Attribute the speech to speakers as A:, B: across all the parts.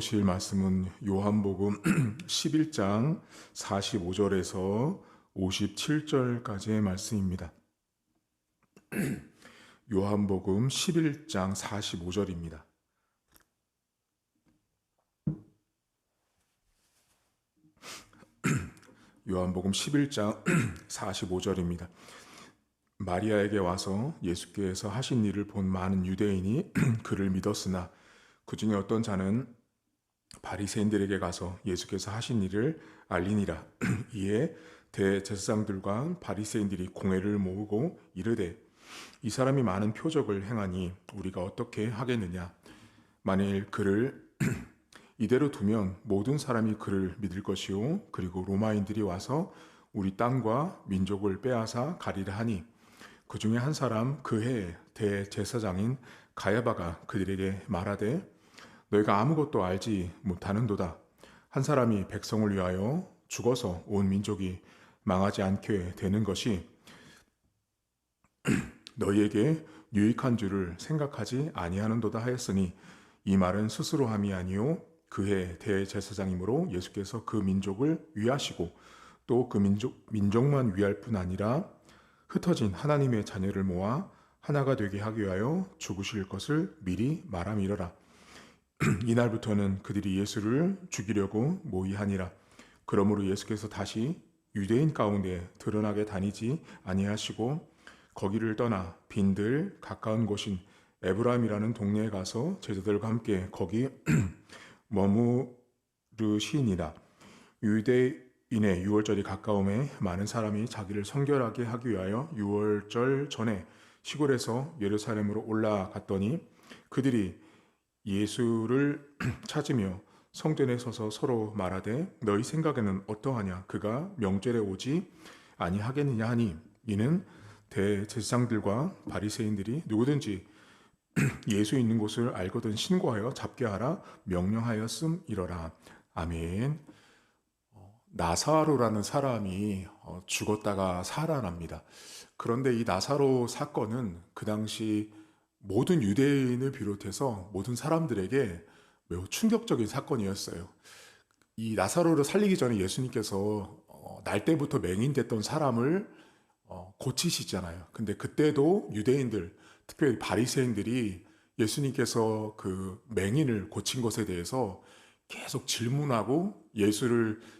A: 보실 말씀은 요한복음 11장 45절에서 57절까지의 말씀입니다. 요한복음 11장 45절입니다. 요한복음 11장 45절입니다. 마리아에게 와서 예수께서 하신 일을 본 많은 유대인이 그를 믿었으나 그 중에 어떤 자는 바리새인들에게 가서 예수께서 하신 일을 알리니라. 이에 대제사장들과 바리새인들이 공회를 모으고 이르되 이 사람이 많은 표적을 행하니 우리가 어떻게 하겠느냐. 만일 그를 이대로 두면 모든 사람이 그를 믿을 것이요 그리고 로마인들이 와서 우리 땅과 민족을 빼앗아 가리라 하니 그 중에 한 사람 그 해에 대제사장인 가야바가 그들에게 말하되 너희가 아무것도 알지 못하는도다. 한 사람이 백성을 위하여 죽어서 온 민족이 망하지 않게 되는 것이 너희에게 유익한 줄을 생각하지 아니하는도다 하였으니 이 말은 스스로 함이 아니요 그해 대제사장이므로 예수께서 그 민족을 위하시고 또 그 민족만 위할 뿐 아니라 흩어진 하나님의 자녀를 모아 하나가 되게 하기 위하여 죽으실 것을 미리 말함이러라. 이날부터는 그들이 예수를 죽이려고 모의하니라. 그러므로 예수께서 다시 유대인 가운데 드러나게 다니지 아니하시고 거기를 떠나 빈들 가까운 곳인 에브라임이라는 동네에 가서 제자들과 함께 거기 머무르시니라. 유대인의 유월절이 가까움에 많은 사람이 자기를 성결하게 하기 위하여 유월절 전에 시골에서 예루살렘으로 올라갔더니 그들이 예수를 찾으며 성전에 서서 서로 말하되 너희 생각에는 어떠하냐 그가 명절에 오지 아니하겠느냐 하니 이는 대제사장들과 바리새인들이 누구든지 예수 있는 곳을 알거든 신고하여 잡게 하라 명령하였음이러라. 아멘. 나사로라는 사람이 죽었다가 살아납니다. 그런데 이 나사로 사건은 그 당시 모든 유대인을 비롯해서 모든 사람들에게 매우 충격적인 사건이었어요. 이 나사로를 살리기 전에 예수님께서 날 때부터 맹인됐던 사람을 고치시잖아요. 근데 그때도 유대인들, 특별히 바리새인들이 예수님께서 그 맹인을 고친 것에 대해서 계속 질문하고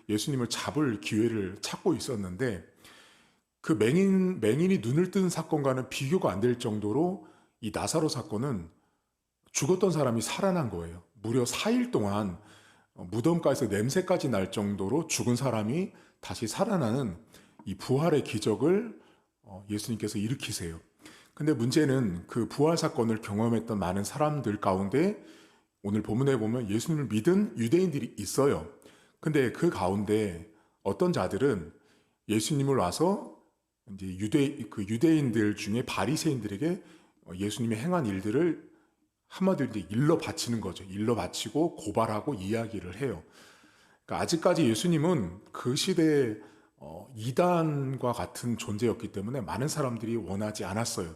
A: 예수님을 잡을 기회를 찾고 있었는데 그 맹인이 눈을 뜬 사건과는 비교가 안 될 정도로 이 나사로 사건은 죽었던 사람이 살아난 거예요. 무려 4일 동안 무덤가에서 냄새까지 날 정도로 죽은 사람이 다시 살아나는 이 부활의 기적을 예수님께서 일으키세요. 근데 문제는 그 부활 사건을 경험했던 많은 사람들 가운데 오늘 본문에 보면 예수님을 믿은 유대인들이 있어요. 근데 그 가운데 어떤 자들은 예수님을 와서 이제 유대인들 중에 바리새인들에게 예수님이 행한 일들을 한마디로 이제 일러 바치는 거죠. 일러 바치고 고발하고 이야기를 해요. 그러니까 아직까지 예수님은 그 시대에 이단과 같은 존재였기 때문에 많은 사람들이 원하지 않았어요.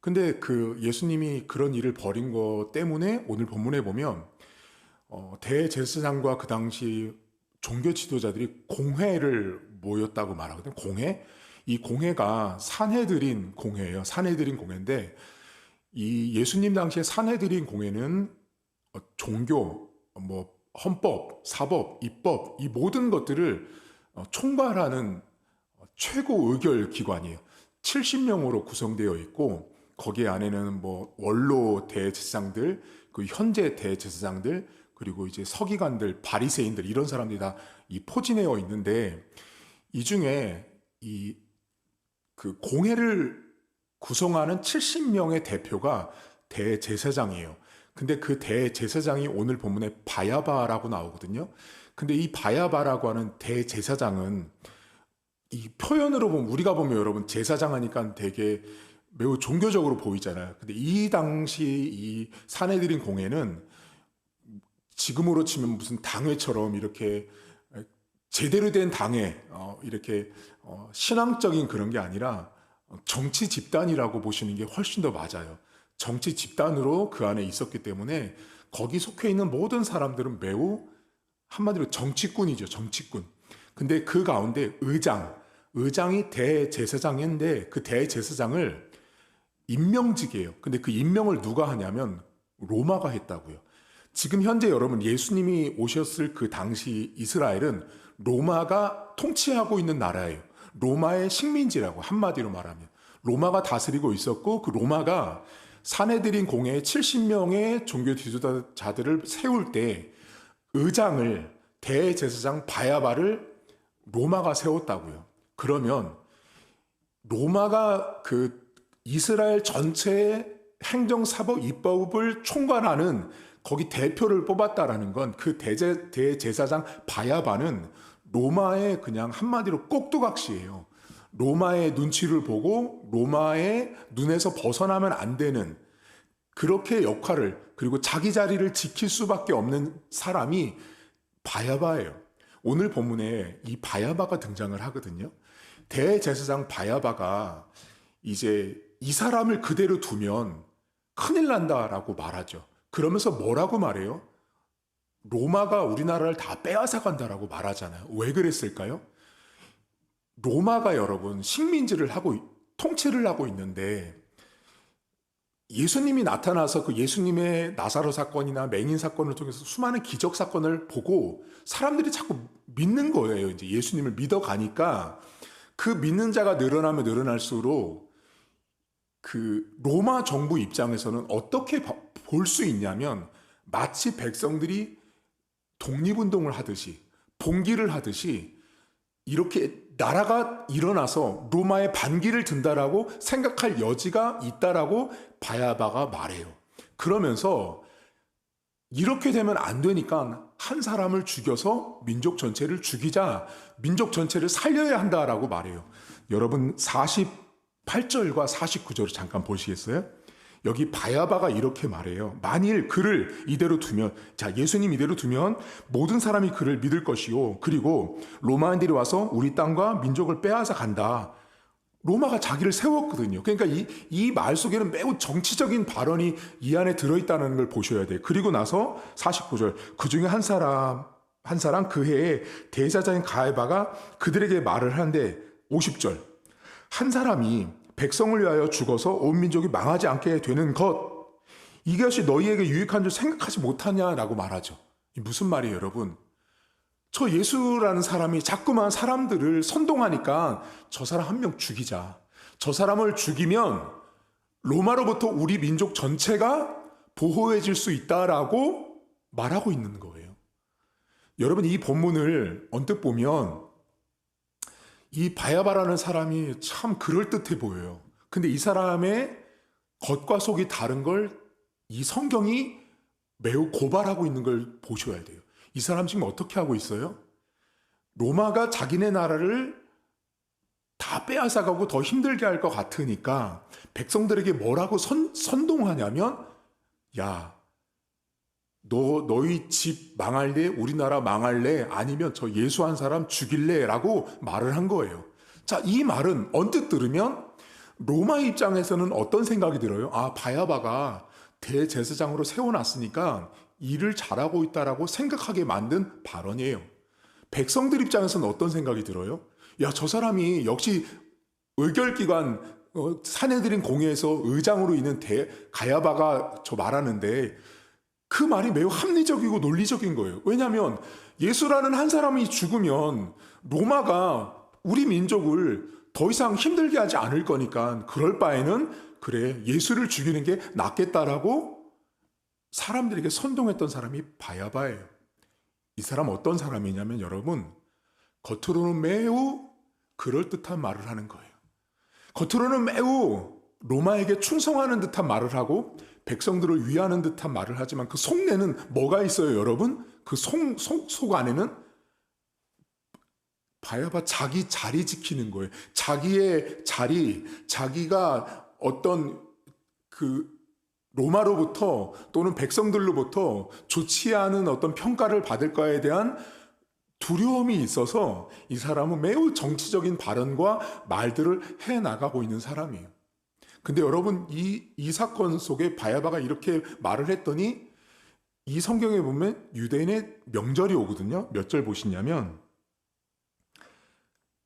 A: 근데 그 예수님이 그런 일을 벌인 것 때문에 오늘 본문에 보면 대제사장과 그 당시 종교 지도자들이 공회를 모였다고 말하거든요. 공회? 이 공회가 산헤드린 공회예요. 산헤드린 공회인데 이 예수님 당시에 산헤드린 공회는 종교, 헌법, 사법, 입법 이 모든 것들을 총괄하는 최고 의결 기관이에요. 70명으로 구성되어 있고 거기 안에는 원로 대제사장들, 그 현재 대제사장들, 그리고 이제 서기관들, 바리새인들 이런 사람들이 다 이 포진되어 있는데 이 중에 그 공회를 구성하는 70명의 대표가 대제사장이에요. 근데 그 대제사장이 오늘 본문에 바야바라고 나오거든요. 근데 이 바야바라고 하는 대제사장은 이 표현으로 보면 우리가 보면 여러분 제사장 하니까 되게 매우 종교적으로 보이잖아요. 근데 이 당시 이 산헤드린 공회는 지금으로 치면 무슨 당회처럼 이렇게 제대로 된 당회 이렇게 신앙적인 그런 게 아니라 정치 집단이라고 보시는 게 훨씬 더 맞아요. 정치 집단으로 그 안에 있었기 때문에 거기 속해 있는 모든 사람들은 매우 한마디로 정치꾼이죠, 정치꾼. 근데 그 가운데 의장이 대제사장인데 그 대제사장을 임명직이에요. 근데 그 임명을 누가 하냐면 로마가 했다고요. 지금 현재 여러분 예수님이 오셨을 그 당시 이스라엘은 로마가 통치하고 있는 나라예요. 로마의 식민지라고 한마디로 말하면. 로마가 다스리고 있었고 그 로마가 사내들인 공회에 70명의 종교 지도자들을 세울 때 의장을 대제사장 바야바를 로마가 세웠다고요. 그러면 로마가 그 이스라엘 전체의 행정사법 입법을 총괄하는 거기 대표를 뽑았다라는 건 그 대제사장 바야바는 로마의 그냥 한마디로 꼭두각시예요. 로마의 눈치를 보고 로마의 눈에서 벗어나면 안 되는 그렇게 역할을 그리고 자기 자리를 지킬 수밖에 없는 사람이 바야바예요. 오늘 본문에 이 바야바가 등장을 하거든요. 대제사장 바야바가 이제 이 사람을 그대로 두면 큰일 난다라고 말하죠. 그러면서 뭐라고 말해요? 로마가 우리나라를 다 빼앗아 간다라고 말하잖아요. 왜 그랬을까요? 로마가 여러분 통치를 하고 있는데 예수님이 나타나서 그 예수님의 나사로 사건이나 맹인 사건을 통해서 수많은 기적 사건을 보고 사람들이 자꾸 믿는 거예요. 이제 예수님을 믿어가니까 그 믿는 자가 늘어나면 늘어날수록 그 로마 정부 입장에서는 어떻게 볼 수 있냐면 마치 백성들이 독립운동을 하듯이 봉기를 하듯이 이렇게 나라가 일어나서 로마의 반기를 든다라고 생각할 여지가 있다라고 바야바가 말해요. 그러면서 이렇게 되면 안 되니까 한 사람을 죽여서 민족 전체를 죽이자, 민족 전체를 살려야 한다라고 말해요. 여러분 48절과 49절을 잠깐 보시겠어요? 여기 바야바가 이렇게 말해요. 만일 그를 이대로 두면, 자, 예수님 이대로 두면 모든 사람이 그를 믿을 것이요. 그리고 로마인들이 와서 우리 땅과 민족을 빼앗아 간다. 로마가 자기를 세웠거든요. 그러니까 이 말 속에는 매우 정치적인 발언이 이 안에 들어있다는 걸 보셔야 돼요. 그리고 나서 49절, 그 중에 한 사람 그 해에 대제사장인 가야바가 그들에게 말을 하는데 50절, 한 사람이 백성을 위하여 죽어서 온 민족이 망하지 않게 되는 것, 이것이 너희에게 유익한 줄 생각하지 못하냐라고 말하죠. 무슨 말이에요, 여러분? 저 예수라는 사람이 자꾸만 사람들을 선동하니까 저 사람 한 명 죽이자. 저 사람을 죽이면 로마로부터 우리 민족 전체가 보호해질 수 있다라고 말하고 있는 거예요. 여러분, 이 본문을 언뜻 보면 이 바야바라는 사람이 참 그럴듯해 보여요. 근데 이 사람의 겉과 속이 다른 걸 이 성경이 매우 고발하고 있는 걸 보셔야 돼요. 이 사람 지금 어떻게 하고 있어요? 로마가 자기네 나라를 다 빼앗아가고 더 힘들게 할 것 같으니까 백성들에게 뭐라고 선동하냐면, 야, 너희 집 망할래? 우리나라 망할래? 아니면 저 예수 한 사람 죽일래? 라고 말을 한 거예요. 자, 이 말은 언뜻 들으면 로마 입장에서는 어떤 생각이 들어요? 아, 바야바가 대제사장으로 세워놨으니까 일을 잘하고 있다라고 생각하게 만든 발언이에요. 백성들 입장에서는 어떤 생각이 들어요? 야, 저 사람이 역시 의결기관 사내들인 공회에서 의장으로 있는 가야바가 저 말하는데 그 말이 매우 합리적이고 논리적인 거예요. 왜냐하면 예수라는 한 사람이 죽으면 로마가 우리 민족을 더 이상 힘들게 하지 않을 거니까 그럴 바에는 그래, 예수를 죽이는 게 낫겠다라고 사람들에게 선동했던 사람이 바야바예요. 이 사람 어떤 사람이냐면 여러분, 겉으로는 매우 그럴듯한 말을 하는 거예요. 겉으로는 매우 로마에게 충성하는 듯한 말을 하고 백성들을 위하는 듯한 말을 하지만 그 속내는 뭐가 있어요, 여러분? 그 속 안에는 바야바 자기 자리 지키는 거예요. 자기의 자리, 자기가 어떤 그 로마로부터 또는 백성들로부터 좋지 않은 어떤 평가를 받을 거에 대한 두려움이 있어서 이 사람은 매우 정치적인 발언과 말들을 해나가고 있는 사람이에요. 근데 여러분, 이 사건 속에 바야바가 이렇게 말을 했더니 이 성경에 보면 유대인의 명절이 오거든요. 몇 절 보시냐면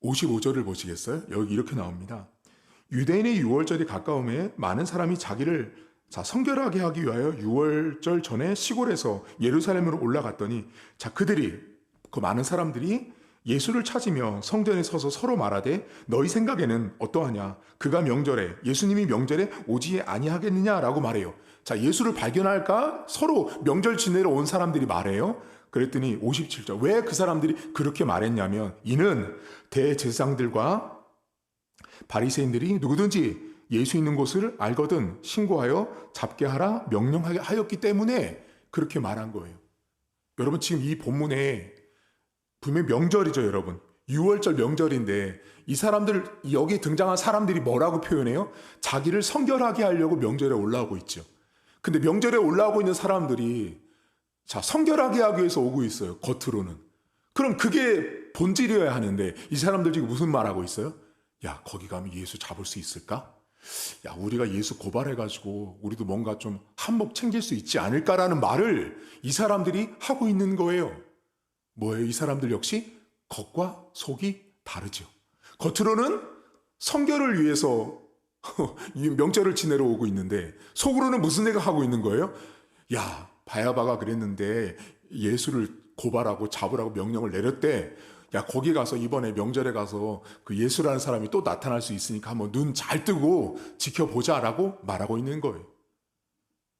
A: 55절을 보시겠어요? 여기 이렇게 나옵니다. 유대인의 유월절이 가까움에 많은 사람이 자기를 성결하게 하기 위하여 유월절 전에 시골에서 예루살렘으로 올라갔더니 그들이 그 많은 사람들이 예수를 찾으며 성전에 서서 서로 말하되 너희 생각에는 어떠하냐? 그가 명절에 예수님이 명절에 오지 아니하겠느냐라고 말해요. 예수를 발견할까? 서로 명절 지내러 온 사람들이 말해요. 그랬더니 57절 왜 그 사람들이 그렇게 말했냐면 이는 대제사장들과 바리새인들이 누구든지 예수 있는 곳을 알거든 신고하여 잡게 하라 명령하게 하였기 때문에 그렇게 말한 거예요. 여러분 지금 이 본문에 분명히 명절이죠, 여러분. 6월절 명절인데 이 사람들 여기 등장한 사람들이 뭐라고 표현해요? 자기를 성결하게 하려고 명절에 올라오고 있죠. 근데 명절에 올라오고 있는 사람들이 성결하게 하기 위해서 오고 있어요. 겉으로는. 그럼 그게 본질이어야 하는데 이 사람들 지금 무슨 말하고 있어요? 야, 거기 가면 예수 잡을 수 있을까? 야, 우리가 예수 고발해가지고 우리도 뭔가 좀 한몫 챙길 수 있지 않을까라는 말을 이 사람들이 하고 있는 거예요. 뭐예요? 이 사람들 역시 겉과 속이 다르죠. 겉으로는 성결을 위해서 명절을 지내러 오고 있는데 속으로는 무슨 생각하고 있는 거예요? 야, 바야바가 그랬는데 예수를 고발하고 잡으라고 명령을 내렸대. 야, 거기 가서 이번에 명절에 가서 그 예수라는 사람이 또 나타날 수 있으니까 한번 눈 잘 뜨고 지켜보자라고 말하고 있는 거예요.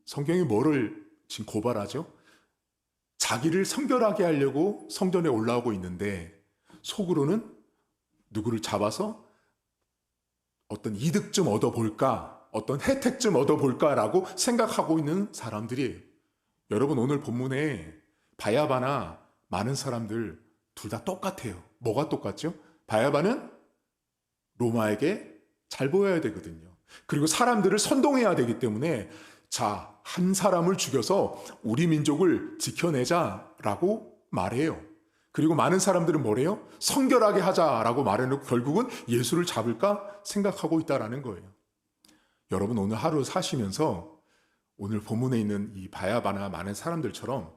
A: 성경이 뭐를 지금 고발하죠? 자기를 성결하게 하려고 성전에 올라오고 있는데 속으로는 누구를 잡아서 어떤 이득 좀 얻어볼까, 어떤 혜택 좀 얻어볼까라고 생각하고 있는 사람들이에요. 여러분 오늘 본문에 바야바나 많은 사람들 둘 다 똑같아요. 뭐가 똑같죠? 바야바는 로마에게 잘 보여야 되거든요. 그리고 사람들을 선동해야 되기 때문에 한 사람을 죽여서 우리 민족을 지켜내자라고 말해요. 그리고 많은 사람들은 뭐래요? 성결하게 하자라고 말해놓고 결국은 예수를 잡을까 생각하고 있다라는 거예요. 여러분 오늘 하루 사시면서 오늘 본문에 있는 이 바야바나 많은 사람들처럼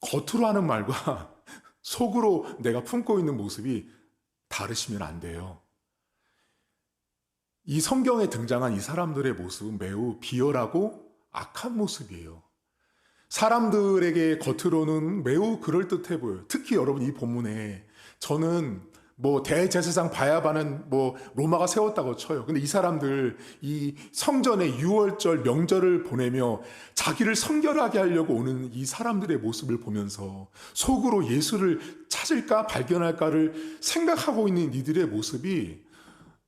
A: 겉으로 하는 말과 속으로 내가 품고 있는 모습이 다르시면 안 돼요. 이 성경에 등장한 이 사람들의 모습은 매우 비열하고 악한 모습이에요. 사람들에게 겉으로는 매우 그럴듯해 보여요. 특히 여러분 이 본문에 저는 대제사장 바야바는 로마가 세웠다고 쳐요. 근데 이 사람들 이 성전의 유월절 명절을 보내며 자기를 성결하게 하려고 오는 이 사람들의 모습을 보면서 속으로 예수를 찾을까 발견할까를 생각하고 있는 이들의 모습이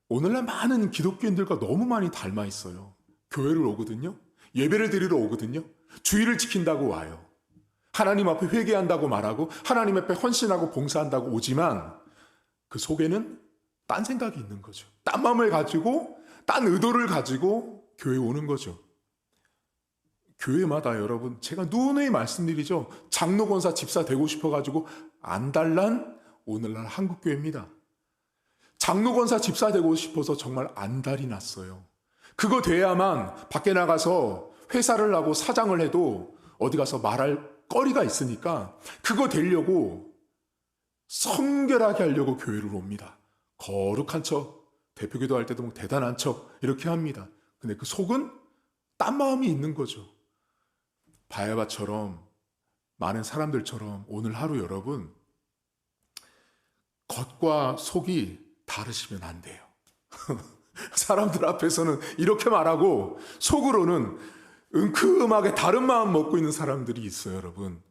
A: 오늘날 많은 기독교인들과 너무 많이 닮아 있어요. 교회를 오거든요. 예배를 드리러 오거든요. 주일을 지킨다고 와요. 하나님 앞에 회개한다고 말하고 하나님 앞에 헌신하고 봉사한다고 오지만 그 속에는 딴 생각이 있는 거죠. 딴 마음을 가지고 딴 의도를 가지고 교회에 오는 거죠. 교회마다 여러분 제가 누누이 말씀드리죠. 장로 권사 집사 되고 싶어가지고 안달난 오늘날 한국교회입니다. 장로 권사 집사 되고 싶어서 정말 안달이 났어요. 그거 돼야만 밖에 나가서 회사를 하고 사장을 해도 어디 가서 말할 거리가 있으니까 그거 되려고 성결하게 하려고 교회를 옵니다. 거룩한 척, 대표기도 할 때도 대단한 척 이렇게 합니다. 근데 그 속은 딴 마음이 있는 거죠. 바야바처럼 많은 사람들처럼 오늘 하루 여러분 겉과 속이 다르시면 안 돼요. 사람들 앞에서는 이렇게 말하고 속으로는 은큼하게 다른 마음 먹고 있는 사람들이 있어요, 여러분.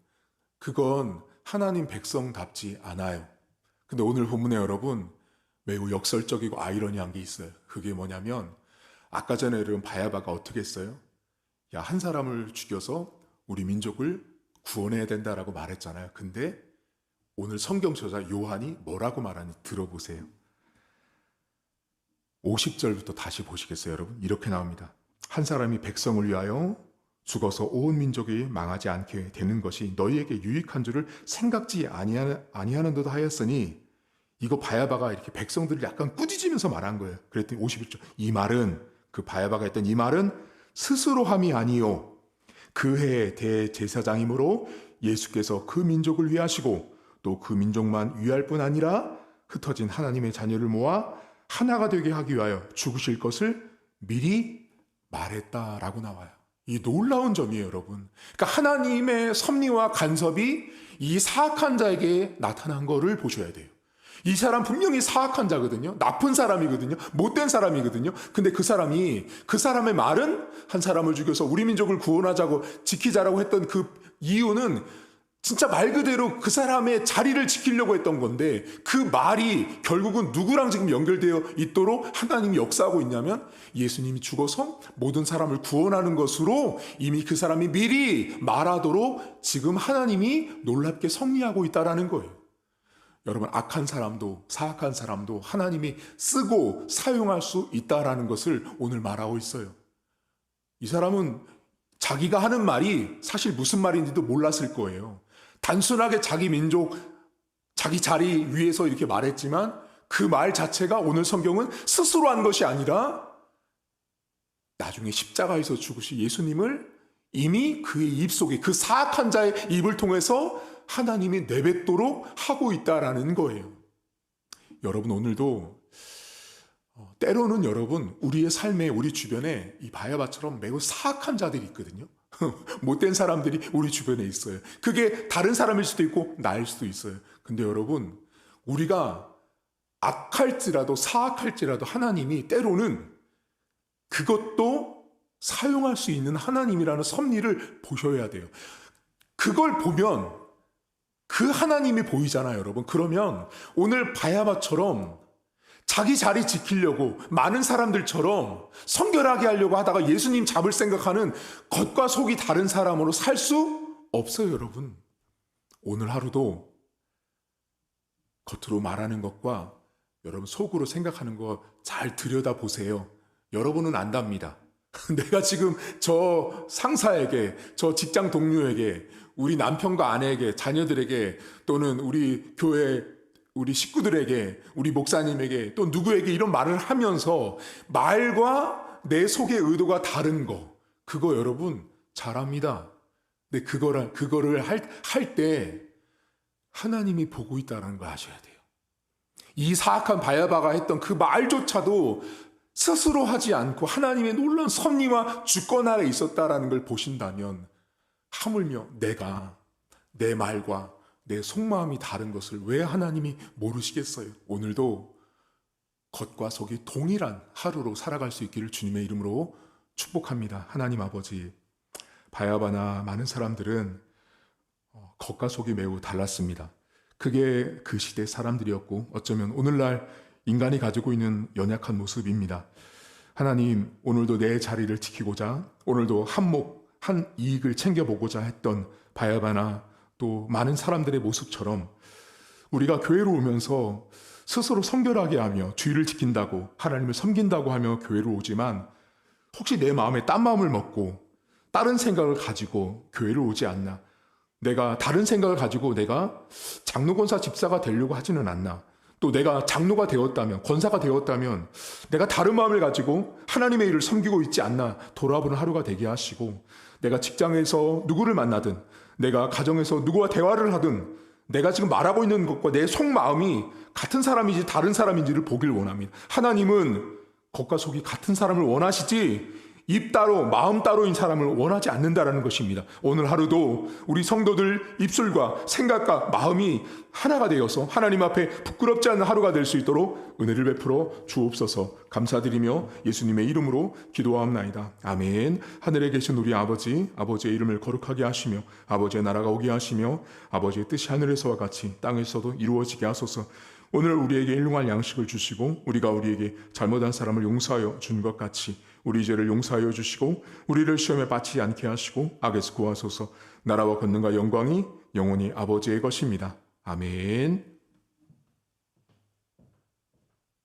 A: 그건 하나님 백성답지 않아요. 근데 오늘 본문에 여러분 매우 역설적이고 아이러니한 게 있어요. 그게 뭐냐면 아까 전에 여러분 바야바가 어떻게 했어요? 야, 한 사람을 죽여서 우리 민족을 구원해야 된다라고 말했잖아요. 근데 오늘 성경 저자 요한이 뭐라고 말하는지 들어보세요. 50절부터 다시 보시겠어요, 여러분? 이렇게 나옵니다. 한 사람이 백성을 위하여 죽어서 온 민족이 망하지 않게 되는 것이 너희에게 유익한 줄을 생각지 아니하는 듯 하였으니 이거 바야바가 이렇게 백성들을 약간 꾸짖으면서 말한 거예요. 그랬더니 51절 이 말은 그 바야바가 했던 이 말은 스스로 함이 아니요 그 해의 대제사장이므로 예수께서 그 민족을 위하시고 또 그 민족만 위할 뿐 아니라 흩어진 하나님의 자녀를 모아 하나가 되게 하기 위하여 죽으실 것을 미리 말했다라고 나와요. 이 놀라운 점이에요, 여러분. 그러니까 하나님의 섭리와 간섭이 이 사악한 자에게 나타난 거를 보셔야 돼요. 이 사람 분명히 사악한 자거든요. 나쁜 사람이거든요. 못된 사람이거든요. 근데 그 사람의 말은 한 사람을 죽여서 우리 민족을 구원하자고 지키자라고 했던 그 이유는 진짜 말 그대로 그 사람의 자리를 지키려고 했던 건데 그 말이 결국은 누구랑 지금 연결되어 있도록 하나님이 역사하고 있냐면 예수님이 죽어서 모든 사람을 구원하는 것으로 이미 그 사람이 미리 말하도록 지금 하나님이 놀랍게 섭리하고 있다라는 거예요. 여러분, 악한 사람도 사악한 사람도 하나님이 쓰고 사용할 수 있다라는 것을 오늘 말하고 있어요. 이 사람은 자기가 하는 말이 사실 무슨 말인지도 몰랐을 거예요. 단순하게 자기 민족, 자기 자리 위에서 이렇게 말했지만 그 말 자체가 오늘 성경은 스스로 한 것이 아니라 나중에 십자가에서 죽으신 예수님을 이미 그의 입속에 그 사악한 자의 입을 통해서 하나님이 내뱉도록 하고 있다라는 거예요. 여러분, 오늘도 때로는 여러분 우리의 삶에 우리 주변에 이 바야바처럼 매우 사악한 자들이 있거든요. 못된 사람들이 우리 주변에 있어요. 그게 다른 사람일 수도 있고 나일 수도 있어요. 근데 여러분, 우리가 악할지라도 사악할지라도 하나님이 때로는 그것도 사용할 수 있는 하나님이라는 섭리를 보셔야 돼요. 그걸 보면 그 하나님이 보이잖아요, 여러분. 그러면 오늘 바야바처럼 자기 자리 지키려고 많은 사람들처럼 성결하게 하려고 하다가 예수님 잡을 생각하는 겉과 속이 다른 사람으로 살 수 없어요, 여러분. 오늘 하루도 겉으로 말하는 것과 여러분 속으로 생각하는 거 잘 들여다보세요. 여러분은 안답니다. 내가 지금 저 상사에게, 저 직장 동료에게, 우리 남편과 아내에게, 자녀들에게, 또는 우리 교회 우리 식구들에게, 우리 목사님에게, 또 누구에게 이런 말을 하면서 말과 내 속의 의도가 다른 거, 그거 여러분 잘합니다. 근데 그거를 할 때 하나님이 보고 있다는 걸 아셔야 돼요. 이 사악한 바야바가 했던 그 말조차도 스스로 하지 않고 하나님의 놀라운 섭리와 주권 아래 있었다라는 걸 보신다면 하물며 내가 내 말과 내 속마음이 다른 것을 왜 하나님이 모르시겠어요? 오늘도 겉과 속이 동일한 하루로 살아갈 수 있기를 주님의 이름으로 축복합니다. 하나님 아버지, 바야바나 많은 사람들은 겉과 속이 매우 달랐습니다. 그게 그 시대 사람들이었고 어쩌면 오늘날 인간이 가지고 있는 연약한 모습입니다. 하나님, 오늘도 내 자리를 지키고자, 오늘도 한 이익을 챙겨보고자 했던 바야바나 또 많은 사람들의 모습처럼 우리가 교회로 오면서 스스로 성결하게 하며 주의를 지킨다고, 하나님을 섬긴다고 하며 교회로 오지만 혹시 내 마음에 딴 마음을 먹고 다른 생각을 가지고 교회를 오지 않나? 내가 다른 생각을 가지고 내가 장로 권사 집사가 되려고 하지는 않나? 또 내가 장로가 되었다면, 권사가 되었다면 내가 다른 마음을 가지고 하나님의 일을 섬기고 있지 않나 돌아보는 하루가 되게 하시고, 내가 직장에서 누구를 만나든, 내가 가정에서 누구와 대화를 하든 내가 지금 말하고 있는 것과 내 속마음이 같은 사람인지 다른 사람인지를 보길 원합니다. 하나님은 겉과 속이 같은 사람을 원하시지 입 따로 마음 따로인 사람을 원하지 않는다라는 것입니다. 오늘 하루도 우리 성도들 입술과 생각과 마음이 하나가 되어서 하나님 앞에 부끄럽지 않은 하루가 될 수 있도록 은혜를 베풀어 주옵소서. 감사드리며 예수님의 이름으로 기도하옵나이다. 아멘. 하늘에 계신 우리 아버지, 아버지의 이름을 거룩하게 하시며 아버지의 나라가 오게 하시며 아버지의 뜻이 하늘에서와 같이 땅에서도 이루어지게 하소서. 오늘 우리에게 일용할 양식을 주시고 우리가 우리에게 잘못한 사람을 용서하여 준 것 같이 우리 죄를 용서하여 주시고 우리를 시험에 빠지지 않게 하시고 악에서 구하소서. 나라와 권능과 영광이 영원히 아버지의 것입니다. 아멘.